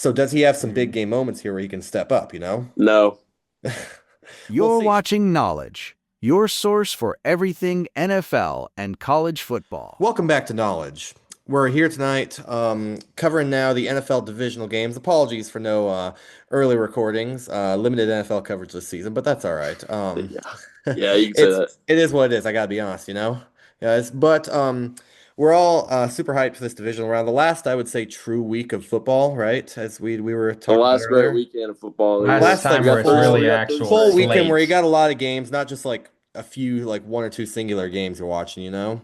So does he have some big Mm. game moments here where he can step up, you know? No. We'll You're see. watching Knowledge, your source for everything NFL and college football. Welcome back to Knowledge. We're here tonight covering now the NFL divisional games. Apologies for no early recordings, limited NFL coverage this season, but that's all right. Yeah. Yeah, you can say It's that. it is what it is. I gotta be honest, you know, guys. But we're all super hyped for this divisional round. The last, I would say, true week of football, right? As we were The talking about last great earlier. weekend of football. Last Last like time We where got it's Thursday. We really full got actual Thursday full night. weekend where you slates. got a lot of games, not just like a few like one or two singular games you're watching, you know.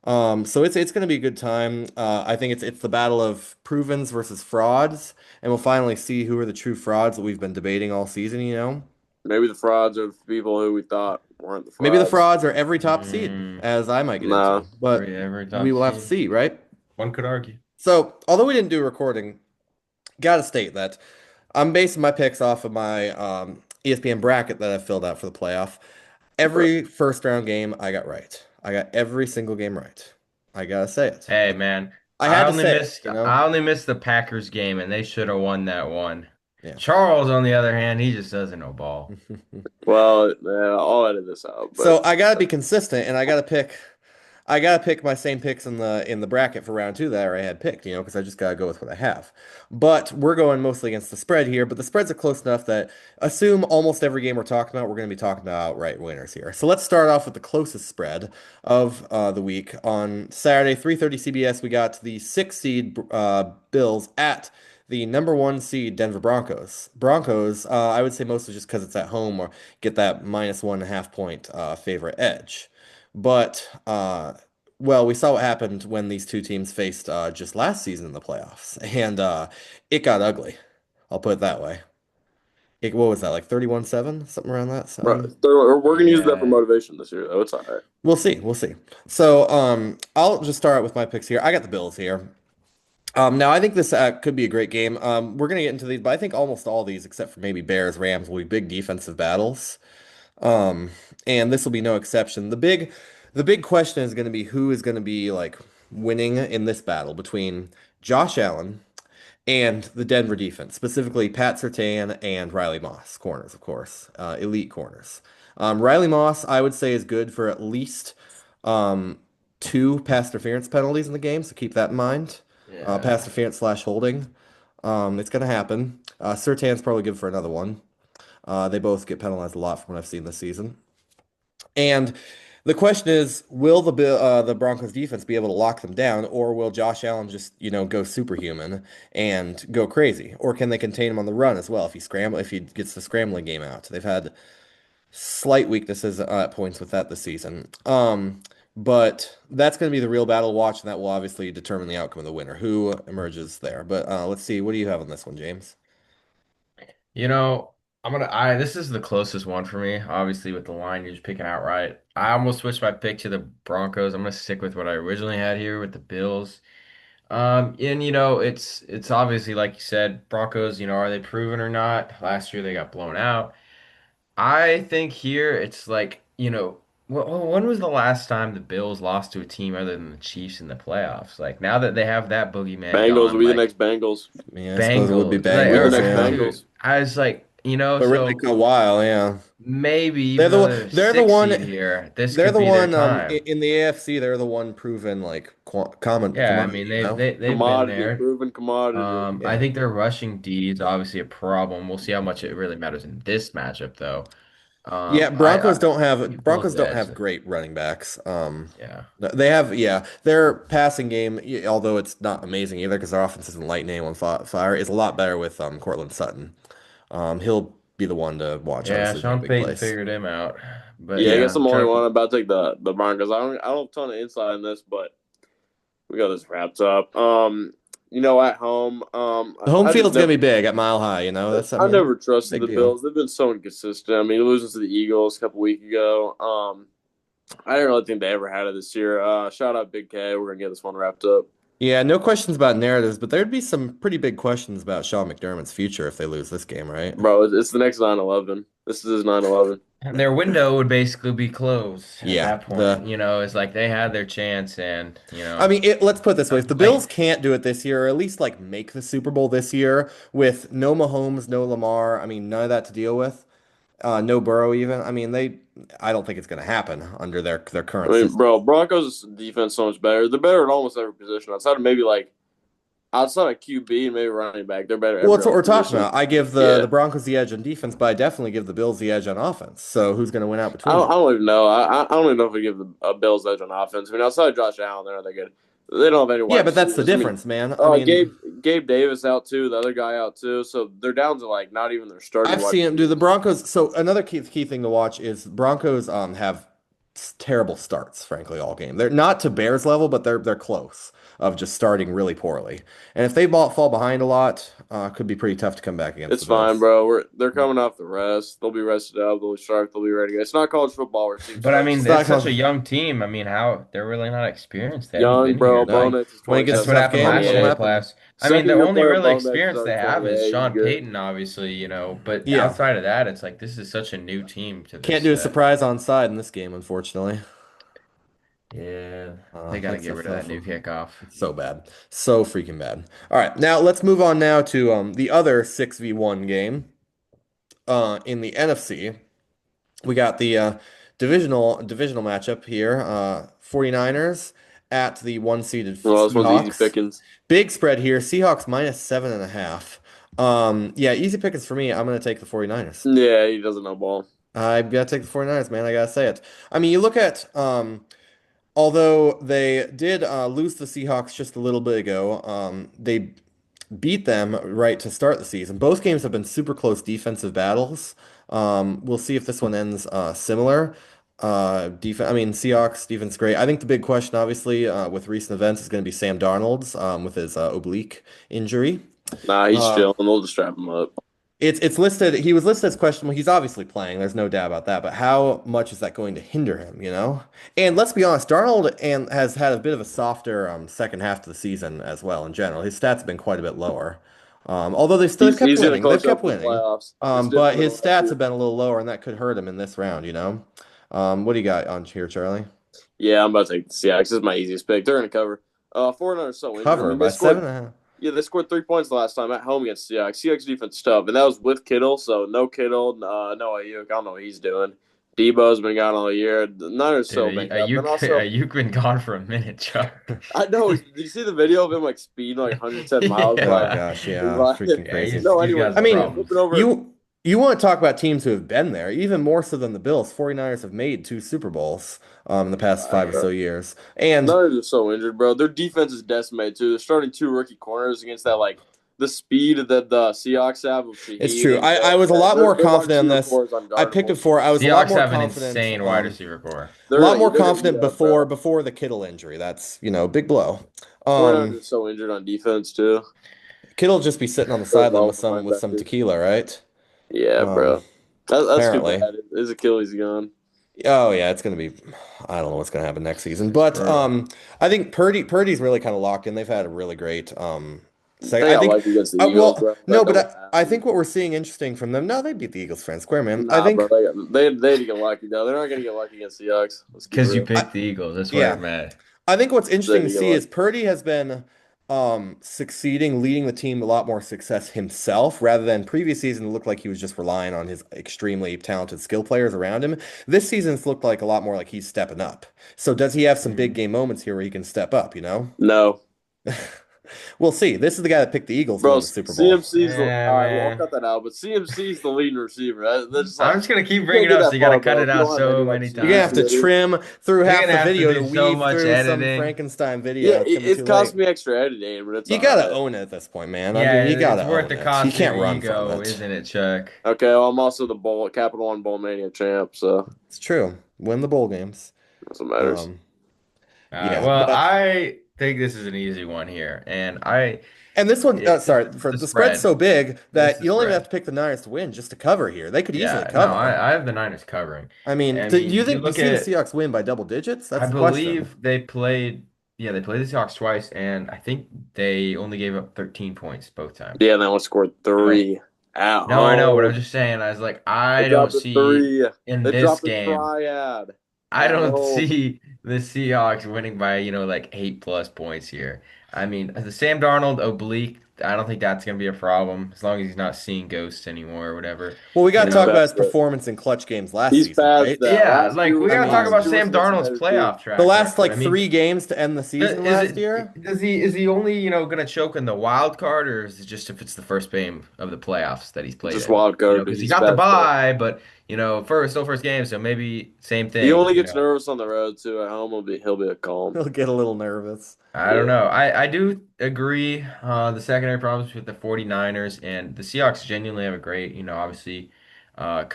So it's going to be a good time. I think it's the battle of provens versus frauds, and we'll finally see who are the true frauds that we've been debating all season, you know. Maybe the frauds are the people who we thought weren't the Maybe the frauds. frauds are every top seed, Mm, as I might get Nah. into, but every we top will have to seed. see, right? One could argue. So, although we didn't do a recording, gotta state that I'm basing my picks off of my ESPN bracket that I filled out for the playoff. Every first round game I got right. I got every single game right. I gotta say it. Hey man, I I had to only say it, missed you know? I only missed the Packers game and they should have won that one. Yeah. Charles, on the other hand, he just doesn't know ball. Well, yeah, I'll edit this out, but So I gotta be consistent, and I gotta pick my same picks in the bracket for round two that I already had picked, you know, because I just gotta go with what I have. But we're going mostly against the spread here, but the spreads are close enough that assume almost every game we're talking about, we're gonna be talking about outright winners here. So let's start off with the closest spread of the week. On Saturday, 3:30 CBS, we got the 6 seed Bills at the number 1 seed Denver Broncos. Broncos, I would say mostly just because it's at home or get that -1.5 point favorite edge. But well, we saw what happened when these two teams faced just last season in the playoffs, and it got ugly. I'll put it that way. What was that, like 31-7, something around that? bro, So we're gonna use that for Yeah. motivation this year, though. It's all right. we'll see, we'll see. So I'll just start out with my picks here. I got the Bills here. Now I think this could be a great game. We're gonna get into these, but I think almost all these, except for maybe Bears, Rams, will be big defensive battles. Um, and this will be no exception. The big question is going to be who is going to be like winning in this battle between Josh Allen and the Denver defense, specifically Pat Surtain and Riley Moss, corners, of course, elite corners. Riley Moss, I would say, is good for at least um, two pass interference penalties in the game, so keep that in mind. Pass Yeah. interference slash holding. It's going to happen. Surtain's probably good for another one. They both get penalized a lot from what I've seen this season. And the question is, will the Broncos defense be able to lock them down, or will Josh Allen just, you know, go superhuman and go crazy, or can they contain him on the run as well if he gets the scrambling game out? They've had slight weaknesses at points with that this season. But that's going to be the real battle to watch, and that will obviously determine the outcome of the winner, who emerges there. But let's see, what do you have on this one, James? You know, I this is the closest one for me, obviously with the line you're just picking outright. I almost switched my pick to the Broncos. I'm gonna stick with what I originally had here with the Bills. And it's obviously like you said, Broncos, are they proven or not? Last year they got blown out. I think here it's like, when was the last time the Bills lost to a team other than the Chiefs in the playoffs? Like now that they have that boogeyman Bengals will gone, be the like next Bengals. Yeah, I suppose it would be Bengals, like, We'll be the Bengals, next yeah. dude, Bengals. I was like, But really so a while, yeah. maybe They're even the though one. they're the They're the six seed one. here, this They're could the be their one. time. In the AFC, they're the one proven like Yeah, I commodity. mean You know. they've been Commodity, there. proven commodity. I Yeah. think their rushing D is obviously a problem. We'll see how much it really matters in this matchup, though. Yeah. I Broncos both don't edge. have great running backs. Yeah, They have their passing game, although it's not amazing either because their offense isn't lighting anyone fire, is a lot better with Cortland Sutton. He'll be the one to watch, yeah. obviously, make Sean big Payton plays. figured him out, but Yeah, I Yeah. guess I'm the only trying one to. about to take the Broncos. I don't have a ton of insight on this, but we got this wrapped up. At home, The home I just field's gonna never be big at Mile High. You know, that's I I mean, never trusted big the deal. Bills. They've been so inconsistent. I mean, losing to the Eagles a couple weeks ago. I didn't really think they ever had it this year. Shout out Big K. We're gonna get this one wrapped up. Yeah, no questions about narratives, but there'd be some pretty big questions about Sean McDermott's future if they lose this game, right? Bro, it's the next 9/11. This is his 9/11. And their window would basically be closed at Yeah, that point. It's like they had their chance and, I mean, let's put it this way: if the late. Bills can't do it this year, or at least like make the Super Bowl this year with no Mahomes, no Lamar, I mean, none of that to deal with, no Burrow even. I mean, I don't think it's going to happen under their I current mean, system. bro, Broncos defense so much better. They're better at almost every position outside of maybe like outside of QB and maybe running back. They're better at Well, every that's what other we're talking position. about. I give the Yeah. Broncos the edge on defense, but I definitely give the Bills the edge on offense. So who's going to win out I between don't, them? I don't even know. I don't even know if we give the Bills edge on offense. I mean, outside of Josh Allen, they're not that good. They don't have any Yeah, wide but that's the receivers. I mean, difference, man. I mean, Gabe Davis out too. The other guy out too. So they're down to like not even their starting I've wide seen him do the receivers. Broncos. So another key thing to watch is Broncos have terrible starts, frankly, all game. They're not to Bears level, but they're close of just starting really poorly. And if they fall behind a lot, could be pretty tough to come back against It's the fine, Bills. bro. They're coming off the rest. They'll be rested up. They'll be sharp. They'll be ready to go. It's not college football where team But I mean, It's sucks. it's not such going a young team. I mean, how they're really not experienced. They haven't Young, been here. bro. no. Bonus is When it gets That's to what 27, tough happened games, last year what'll in the 28. happen? playoffs. I mean, Second the year only player real Bonus is experience only they have is 28. He's Sean good. Payton, obviously, but Yeah. outside of that, it's like this is such a new team to Can't this do a that surprise on side in this game, unfortunately. yeah, they got to That's get a rid of that new kickoff. It's so bad. So freaking bad. All right, now let's move on now to the other 6v1 game in the NFC. We got the divisional matchup here. 49ers at the one-seeded Well, this one's easy Seahawks. pickings. Big spread here. Seahawks minus 7.5. Yeah, easy pickings for me. I'm gonna take the 49ers. Yeah, he doesn't know ball. I gotta take the 49ers, man. I gotta say it. I mean, you look at although they did lose the Seahawks just a little bit ago, they beat them right to start the season. Both games have been super close defensive battles. We'll see if this one ends similar. Defense, I mean, Seahawks defense great. I think the big question, obviously, with recent events, is going to be Sam Darnold's with his oblique injury. Nah, he's Uh, chilling. They'll just strap him up. it's listed. He was listed as questionable. He's obviously playing. There's no doubt about that. But how much is that going to hinder him? You know. And let's be honest, Darnold and has had a bit of a softer second half to the season as well. In general, his stats have been quite a bit lower. Although they've kept He's going to winning. They've coach kept up for the winning. playoffs. It's But different than his last stats year. have been a little lower, and that could hurt him in this round. You know. What do you got on here, Charlie? Yeah, I'm about to take the Seahawks. This is my easiest pick. They're going to cover. 49ers so injured. I Cover mean, they by scored. 7.5. Yeah, they scored 3 points the last time at home against Seahawks. Seahawks defense is tough, and that was with Kittle. So no Kittle, no Ayuk. I don't know what he's doing. Debo's been gone all year. The Niners so Dude, banged up. And also, Ayuk been gone for a minute, Chuck. I know. Did you see the video of him like speeding like 110 miles? Oh Yeah, gosh, He's yeah, like, freaking yeah, crazy. no. he's got Anyways, I his mean, flipping problems. over. you want to talk about teams who have been there, even more so than the Bills. 49ers have made two Super Bowls in the past five or so years. And Niners are so injured, bro. Their defense is decimated too. They're starting two rookie corners against that like the speed that the Seahawks have with it's Shaheed true. and I was a lot their more wide confident in receiver this. core is I picked it unguardable. for. I was a lot Seahawks more have an confident. insane wide receiver core. A lot more They're gonna eat confident up, bro. before the Kittle injury. That's, big blow. 49ers are so injured on defense too. Kittle just be sitting on the Those sideline with volatile some linebackers. tequila, right? Yeah, Um, bro. That's too apparently. bad. His Achilles gone. Oh yeah, it's gonna be. I don't know what's gonna happen next season, but Brutal. I think Purdy's really kind of locked in. They've had a really great second. They I got think. lucky against the Eagles, Well, bro. no, That but double I pass. think what we're seeing interesting from them. No, they beat the Eagles fair and square, man. I Nah, bro. think. They had to get lucky though. They're not gonna get lucky against the Seahawks. Let's keep it Because you real. picked the Eagles. That's why you're Yeah, mad. I think what's They interesting had to to get see is lucky. Purdy has been succeeding, leading the team a lot more success himself, rather than previous season it looked like he was just relying on his extremely talented skill players around him. This season's looked like a lot more like he's stepping up. So does he have some big Mhm. game moments here where he can step up, you know? No. We'll see. This is the guy that picked the Eagles to Bro, win the Super Bowl. CMC's the all Yeah, right, well, I'll man. cut that out, but CMC's the leading receiver. That's just I'm like just gonna keep you bringing can't it get up, so that you gotta far, cut bro. it If you out don't have any so like many You're gonna have times. to CMC. trim through You're half gonna the have to video to do so weave much through some editing. Frankenstein Yeah, video. It's gonna be it's too cost late. me extra editing, but it's You all gotta right. own it at this point, man. I Yeah, mean, you it's gotta worth own the it. You cost of your can't run from ego, it. isn't it, Chuck? Okay, well, I'm also the Capital One Bowl Mania champ, so It's true. Win the bowl games. that's what matters. Um, All right. yeah, Well, but I think this is an easy one here, and and this one, it's sorry, for the the spread's spread. so big It's that the you don't even have spread. to pick the Niners to win just to cover here. They could easily Yeah, no, cover. I have the Niners covering. I mean, I do mean, you you think do you look see the at, Seahawks win by double digits? I That's the question. believe yeah, they played the Seahawks twice, and I think they only gave up 13 points both times. Yeah, and they only scored So, 3. At No, I know, but I'm home. just saying, I was like, They I don't dropped a see three. in They this dropped a game, triad I at don't home. see the Seahawks winning by, like 8+ points here. I mean, the Sam Darnold oblique, I don't think that's gonna be a problem as long as he's not seeing ghosts anymore or whatever. Well, we got You to He's talk know, about past his it. performance in clutch games last He's season, past right? that. yeah, Last like year we was I gotta talk last about mean, year was Sam Darnold's Cincinnati. playoff the track last record. like I mean, 3 games to end the season Is last it year. is he only, gonna choke in the wild card, or is it just if it's the first game of the playoffs that he's played Just in? wild card. Because he He's got the past that. bye, but first game, so maybe same He thing, only gets nervous on the road too. At home, he'll be a calm. He'll get a little nervous. I don't Yeah, know. I do agree the secondary problems with the 49ers and the Seahawks genuinely have a great, obviously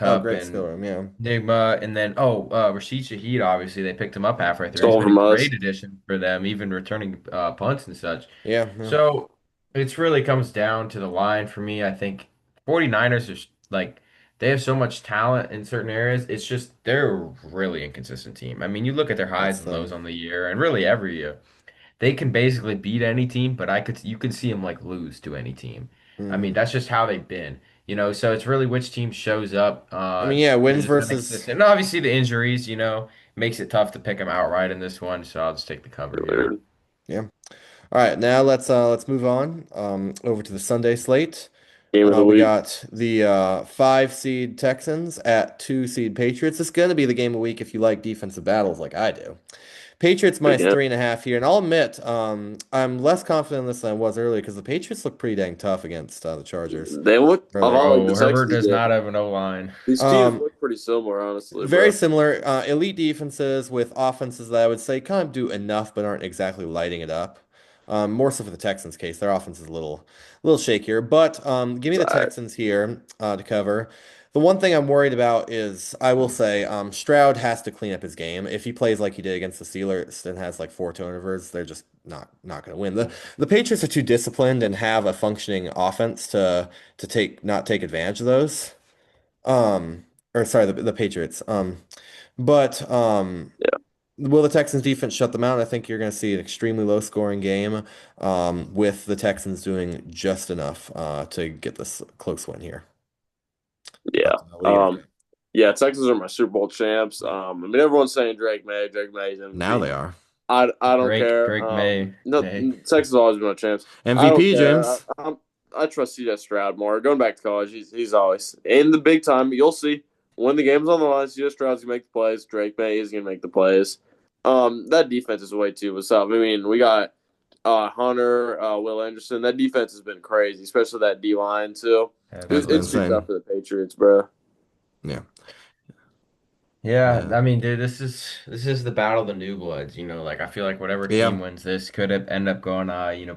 Oh, Cup great skill and room, yeah. Nigma and then Rashid Shaheed, obviously they picked him up halfway through. He's stole been a from us. great addition for them, even returning punts and such. Yeah, yeah. So it's really comes down to the line for me. I think 49ers are like they have so much talent in certain areas. It's just they're a really inconsistent team. I mean, you look at their That's highs and the lows on the year and really every year. They can basically beat any team, but you can see them like lose to any team. I mean, hmm that's just how they've been, so it's really which team shows up I mean, yeah, and wins is really versus consistent. And obviously the injuries, makes it tough to pick them outright in this one, so I'll just take the cover here. Weird. yeah. All right, now let's move on over to the Sunday slate. Game of the We week. got the 5 seed Texans at 2 seed Patriots. It's going to be the game of the week if you like defensive battles like I do. Patriots minus Yeah. 3.5 here, and I'll admit, I'm less confident in this than I was earlier because the Patriots look pretty dang tough against the Chargers They look a earlier lot like on. the Bro, Herbert Texans does did. not have an O-line. These teams Um, look pretty similar, honestly, Very bro. similar, elite defenses with offenses that I would say kind of do enough but aren't exactly lighting it up. More so for the Texans' case, their offense is a little shakier. But give me It's the all right. Texans here to cover. The one thing I'm worried about is I will say Stroud has to clean up his game. If he plays like he did against the Steelers and has like 4 turnovers, they're just not going to win. The Patriots are too disciplined and have a functioning offense to not take advantage of those. Um, or sorry, the Patriots. But Yeah, will the Texans defense shut them out? I think you're going to see an extremely low scoring game, with the Texans doing just enough to get this close win here. yeah. But what do you guys got? Yeah. Texans are my Super Bowl champs. I mean, everyone's saying Drake May. Drake May's Now MVP. they are I don't Drake, care. Drake May. No, Hey. Texas has always been my champs. I don't MVP, care. James. I trust C.J. Stroud more. Going back to college, he's always in the big time. You'll see when the game's on the line. C.J. Stroud's gonna make the plays. Drake May is gonna make the plays. That defense is way too what's up. I mean, we got Hunter, Will Anderson. That defense has been crazy, especially that D line too. Yeah, Has that's been It's too insane. tough for the Patriots, bro. Yeah, Yeah, yeah, I mean, dude, this is the battle of the new bloods. Like I feel like whatever yeah. team wins this could end up going,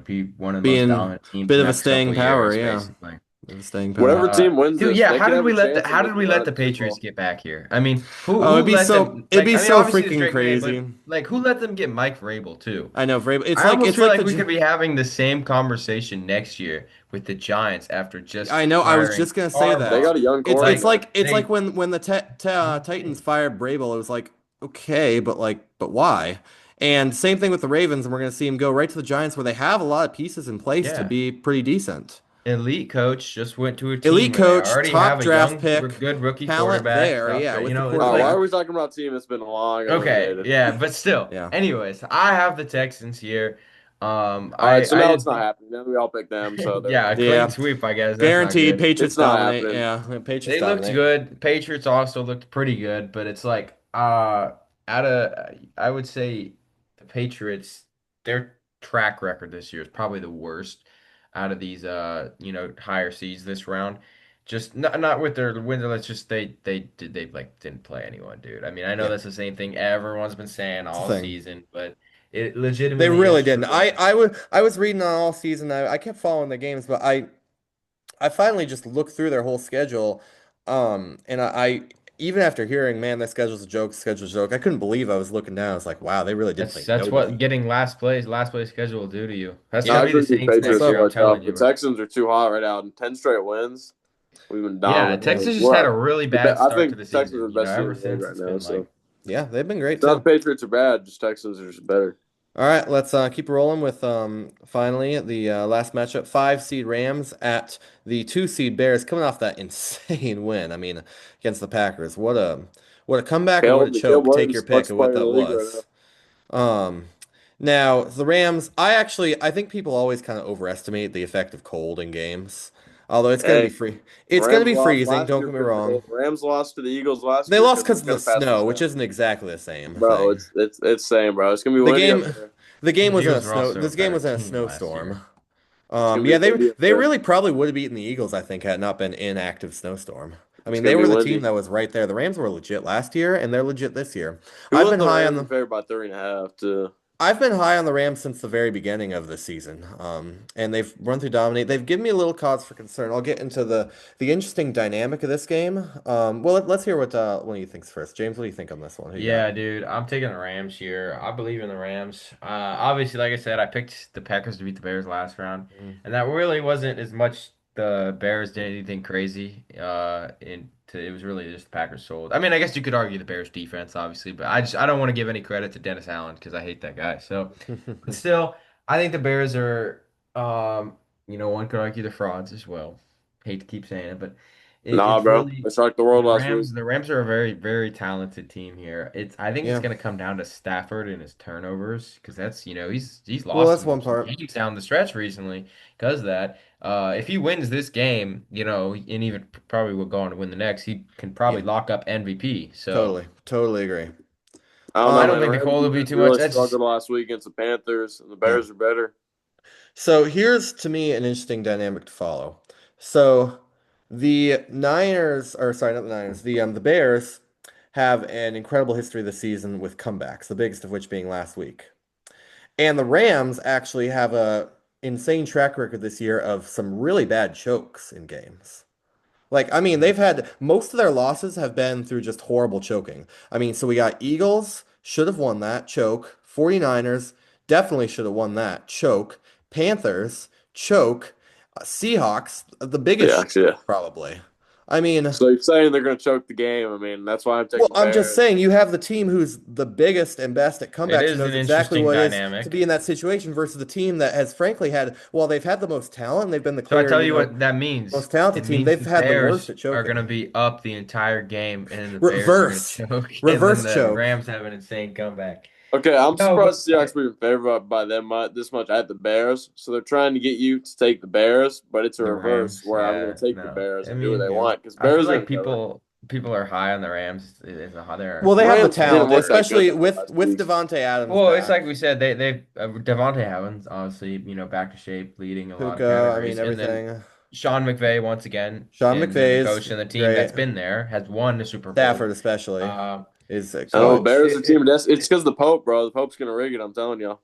be one of the most Being dominant teams bit the of a next couple staying of power. years, Yeah, basically. bit of a staying Whatever power. team wins Dude, this, yeah, they could have a chance of how did making we a let run the at the Super Patriots Bowl. get back here? I mean, who Oh, who let them it'd be I mean, so obviously it's freaking Drake May, but crazy. like who let them get Mike Vrabel too? I know, Vrabel. I almost It's feel like like we could be having the same conversation next year with the Giants after just I know. I was firing just gonna say They that. Harbaugh. got a young It's Like quarterback. like it's like they when the Titans fired Brable. It was like okay, but why? And same thing with the Ravens, and we're gonna see him go right to the Giants, where they have a lot of pieces in place to yeah. be pretty decent. Elite coach just went to a team Elite where they coach, already have top a draft young, pick, good rookie talent quarterback. there. Top Yeah, draft, with the Why quarterback. are like we talking about a team that's been long okay, eliminated? yeah, but still. Yeah, Anyways, I have the Texans here. All right, so I now it's did not think, happening. Now we all pick them, so they're yeah, a out. clean yeah, sweep, I guess. That's not guaranteed. good. Patriots It's not dominate. happening. Yeah, Patriots They looked dominate. good. Patriots also looked pretty good, but it's like out of I would say the Patriots, their track record this year is probably the worst out of these higher seeds this round. Just not with their win. Let's just they like didn't play anyone, dude. I mean, I know Yeah, that's the same thing everyone's been saying it's a all thing. season, but it They legitimately really is didn't. true. I was reading on all season. I kept following the games, but I finally just looked through their whole schedule, and I even after hearing, man, that schedule's a joke. I couldn't believe I was looking down. I was like, wow, they really did That's play that's what nobody. getting last place schedule will do to you. That's Yeah, gonna I be the agree with Saints What's next Patriots year. are I'm up? way tough. telling The you, bro. Texans are too hot right now. In 10 straight wins, we've been Yeah, dominant. Yeah, Texas just had We're a really bad I start to think the Texans are season. the best team Ever in the league since right it's now. been like, So yeah, they've been great it's not too. the Patriots are bad, just Texans are just better. All right, let's keep rolling with finally the last matchup. 5 seed Rams at the 2 seed Bears, coming off that insane win. I mean, against the Packers. What a comeback and what a Caleb choke. Take your Williams, pick smartest of what player in the that league right now. was. Um, Now the Rams, I think people always kind of overestimate the effect of cold in games. Although it's gonna be Hey, free. the It's gonna Rams be lost freezing, last don't year get me because wrong. the Rams lost to the Eagles last They year lost because they because of the couldn't pass the snow, which snow. isn't exactly the same Bro, thing. it's same, bro. It's gonna be The windy up game there. the game The was in a Eagles were snow also a this game better was in a team last snowstorm. year. It's gonna be Yeah, windy up they there. really probably would have beaten the Eagles, I think, had it not been in active snowstorm. I It's mean, gonna they be were the team windy. that was right there. The Rams were legit last year, and they're legit this year. Who I've let been the high on Rams be the favored by 3.5 to I've been high on the Rams since the very beginning of the season, and they've run through dominate. They've given me a little cause for concern. I'll get into the interesting dynamic of this game. Well, let's hear what one of you thinks first. James, what do you think on this one? Who you got? Yeah, dude, I'm taking the Rams here. I believe in the Rams. Obviously, like I said, I picked the Packers to beat the Bears last round, Mm. and that really wasn't as much the Bears did anything crazy. It was really just the Packers sold. I mean, I guess you could argue the Bears defense, obviously, but I don't want to give any credit to Dennis Allen because I hate that guy. So, but still, I think the Bears are, one could argue the frauds as well. Hate to keep saying it, but Nah, it's bro. really They shocked the world last week. The Rams are a very, very talented team here. I think it's Yeah. going to come down to Stafford and his turnovers because that's, he's Well, lost that's one some part. games down the stretch recently because of that. If he wins this game, and even probably will go on to win the next, he can Yeah, probably lock up MVP. So totally agree. I don't know, I Um, don't man. think the Rams cold will be defense too much. really That's struggled last week against the Panthers, and the yeah. Bears are better. So here's to me an interesting dynamic to follow. So the Niners, or sorry, not the Niners, the Bears have an incredible history this season with comebacks, the biggest of which being last week. And the Rams actually have a insane track record this year of some really bad chokes in games. Like, I mean, they've had most of their losses have been through just horrible choking. I mean, so we got Eagles, should have won that, choke. 49ers, definitely should have won that, choke. Panthers, choke. Seahawks, the biggest Yeah, choke, yeah. probably. I mean, So you're saying they're going to choke the game? I mean, that's why I'm well, taking the I'm just Bears. saying you have the team who's the biggest and best at it comebacks and is knows an exactly interesting what it is to be dynamic. in that situation versus the team that has frankly had, well, they've had the most talent, they've been the So I clear, tell you what that means. most talented It team. means They've the had the worst Bears at are going to choking. be up the entire game, and the Bears are going to Reverse. choke, and then Reverse the choke. Rams have an insane comeback. Okay, I'm No, but surprised the Seahawks were even favored by them this much at the Bears. So they're trying to get you to take the Bears, but it's a the reverse Rams, where I'm going yeah, to take the no. Bears I and do what mean, they Yeah. want because I feel Bears are like going to cover. people are high on the Rams. It's a they're Well, they The have the Rams didn't talent, look that good especially though with last week. Devontae Adams well, it's back. like we said, they've Devontae Adams obviously, back to shape, leading a lot of Puka, I mean categories, and then everything. Sean McVay once again, Sean and the McVay's coach and the team great. that's been there has won the Super Bowl. Stafford especially Um, is a I know so coach. Bears are a team. It's because the Pope, bro. The Pope's going to rig it. I'm telling you.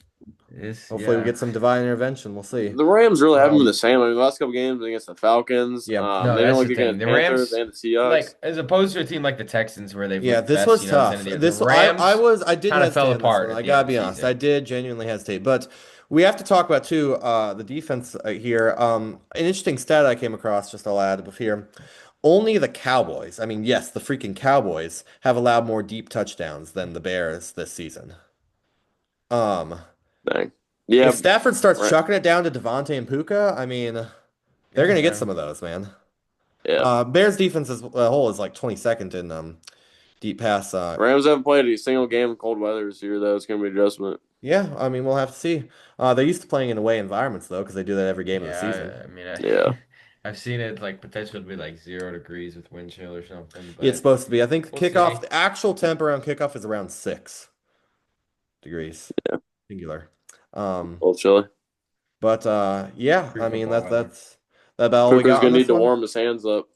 it's Hopefully we yeah. get some divine intervention. We'll see. The Rams really haven't been Well, the same. I mean, the last couple games against the Falcons, Yeah. no, they didn't that's look the good thing. against The Panthers Rams, and the Seahawks. like as opposed to a team like the Texans, where they've Yeah, looked this best, was at the end tough. of the year. The This I Rams was I did kind of fell hesitate on this apart one. at I the end gotta of the be honest. I season. did genuinely hesitate, but we have to talk about too the defense here. An interesting stat I came across, just I'll add up here. Only the Cowboys, I mean, yes, the freaking Cowboys have allowed more deep touchdowns than the Bears this season. Um, Dang. if Yeah, Stafford starts right. chucking it down to Devontae and Puka, I mean, they're Yeah, gonna get man. some of those, man. Yeah. Bears defense as a whole is like 22nd in deep pass. Rams haven't played a single game in cold weather this year, though. It's going to be an adjustment. Yeah, I mean, we'll have to see. They're used to playing in away environments though, because they do that every game of the season. Yeah, I mean, Yeah. I've seen it like potential to be like 0 degrees with wind chill or something, It's but supposed to be. I think we'll kickoff, see. the actual temp around kickoff is around 6 degrees, Yeah. singular. A little chilly. But yeah, I mean Pre-football weather. that's about all we Puka's got on going to need this to one. warm his hands up.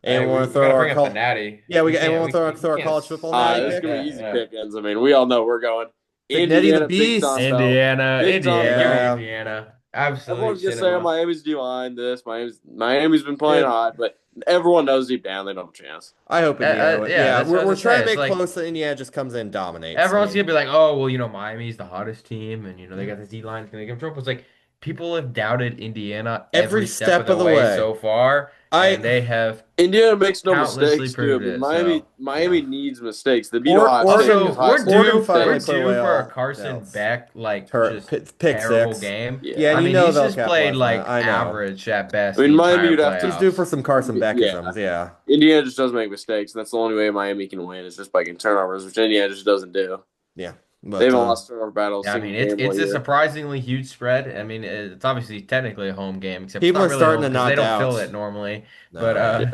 And Hey, we want to we throw gotta our bring up the call. natty. Yeah, we We got. And we can't want to we throw our can't college football natty This is pick. going to yeah, be easy yeah. pickings. I mean, we all know we're going Pick Nettie the Indiana big time, Beast. though. Indiana, Big time, Indiana, give me though. Yeah, Indiana. Absolute Everyone's going to say cinema. Miami's behind this. Miami's been playing dude. hot, but everyone knows deep down they don't have a chance. I hope Indiana. Yeah, Yeah, that's what I we're was gonna trying say. to It's make like close that Indiana just comes in and dominates. I everyone's mean, gonna be like, oh, well, Miami's the hottest team, and they yeah. got this D line gonna give them trouble. It's like people have doubted Indiana Every every step of step of the the way way. so far, I and they have Indiana makes no countlessly mistakes, too. I proved mean, it. So Miami yeah. needs mistakes. They beat Ohio State Oregon because also, Ohio State made Oregon we're finally put mistakes. away due for a all Carson doubts. Beck like just Pick terrible six. game. Yeah, Yeah. and I you mean, know he's they'll just played capitalize on that. like I know. average at I best the mean, Miami entire would have to. He's due for playoffs. some Carson Yeah. Beckisms, yeah. Indiana just doesn't make mistakes, and that's the only way Miami can win is just by getting turnovers, which Indiana just doesn't do. Yeah. They But haven't lost turnover battle a Yeah, I single mean it's game all it's a year. surprisingly huge spread. I mean it's obviously technically a home game, except it's people not are really starting home to because they not don't fill doubt. it normally. But No, yeah.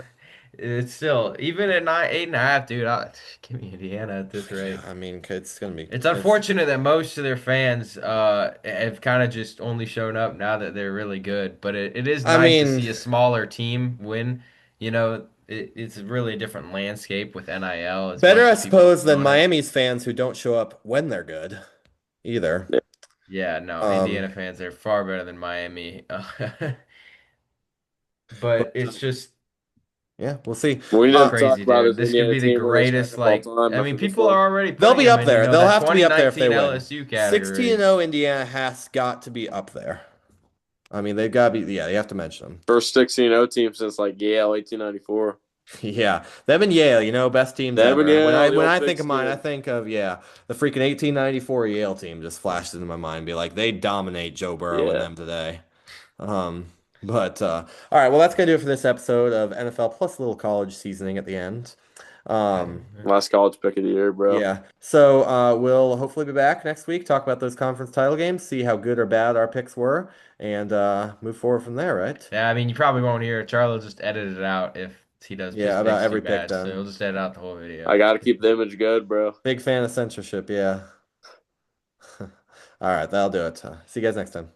it's still even at 8.5, dude. Give me Indiana at this Yeah, rate. I mean, it's gonna be It's it's unfortunate that most of their fans have kind of just only shown up now that they're really good. But it is I nice to mean, see a smaller team win. You know, it's really a different landscape with NIL as better, much I as people suppose, than bemoan it. Miami's fans who don't show up when they're good either. Yeah. Yeah, no, Um, Indiana fans are far better than Miami. but But it's just yeah, we'll see. We need to talk crazy, about dude. this This could Indiana be the team we're going to stack greatest, up all like, time I mean, after this people one. are already They'll putting be them up in, there. They'll that have to be up there if they 2019 win. LSU 16 and category. 0 Indiana has got to be up there. I mean, they've got to be. Yeah, you have to mention them. First 16-0 team since like Yale 1894. Yeah, them and Yale, best teams Them and ever. Yale, the When old I think of mine, I pigskin. think of the freaking 1894 Yale team just flashed into my mind. Be like, they dominate Joe Burrow and Yeah. them today. Um, but all right, well, that's gonna do it for this episode of NFL plus a little college seasoning at the end. Um, Last college pick of the year, bro. yeah, so we'll hopefully be back next week, talk about those conference title games, see how good or bad our picks were, and move forward from there, right? Yeah, I mean, you probably won't hear it. Charlie will just edit it out if he does Yeah, his about picks too every pick bad. So then. he'll just edit out the whole video. I got to keep the image good, bro. Big fan of censorship, yeah. All right, that'll do it. See you guys next time.